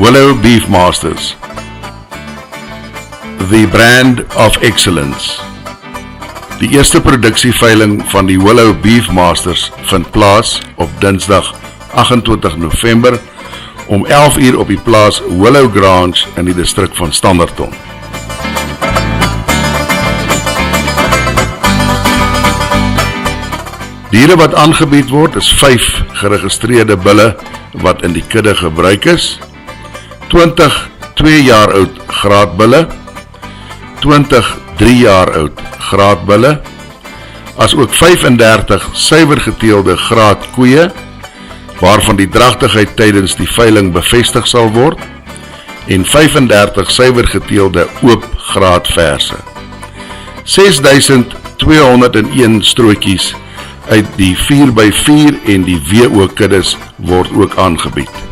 Willow Beefmasters, the brand of excellence. Die eerste produksieveiling van die Willow Beefmasters vind plaas op Dinsdag 28 November om 11 uur op die plaas Willow Grange in die distrik van Standerton. Diere wat aangebied word is 5 geregistreerde bulle wat in die kudde gebruik is, 20 2 jaar oud graadbulle, 20 3 jaar oud graadbulle, as ook 35 suiwer geteelde graadkoeie, waarvan die dragtigheid tydens die veiling bevestig sal word, en 35 suiwer geteelde oop graadverse. 6201 strootjies uit die 4x4 en die WO kuddes word ook aangebied.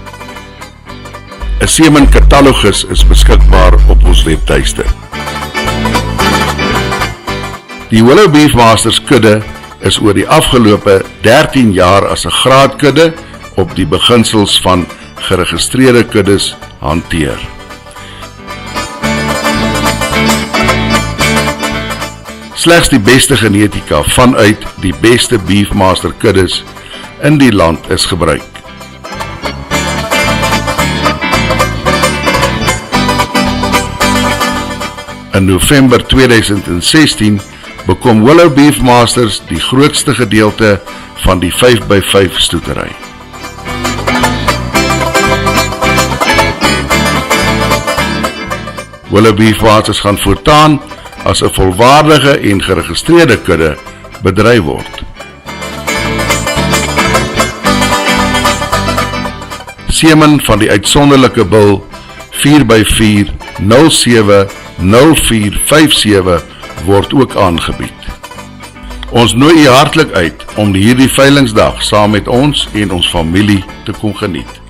'n semenkatalogus is beskikbaar op ons webtuiste. Die Willow Beefmasters kudde is oor die afgelope 13 jaar as 'n graadkudde op die beginsels van geregistreerde kuddes hanteer. Slegs die beste genetika vanuit die beste Beefmaster kuddes in die land is gebruik. In November 2016 bekom Willow Beefmasters die grootste gedeelte van die 5x5 stoetery. Willow Beefmasters gaan voortaan as 'n volwaardige en geregistreerde kudde bedryf word. Semen van die uitsonderlike bil 4x4 070457 word ook aangebied. Ons nooi u hartlik uit om hierdie veilingsdag saam met ons en ons familie te kom geniet.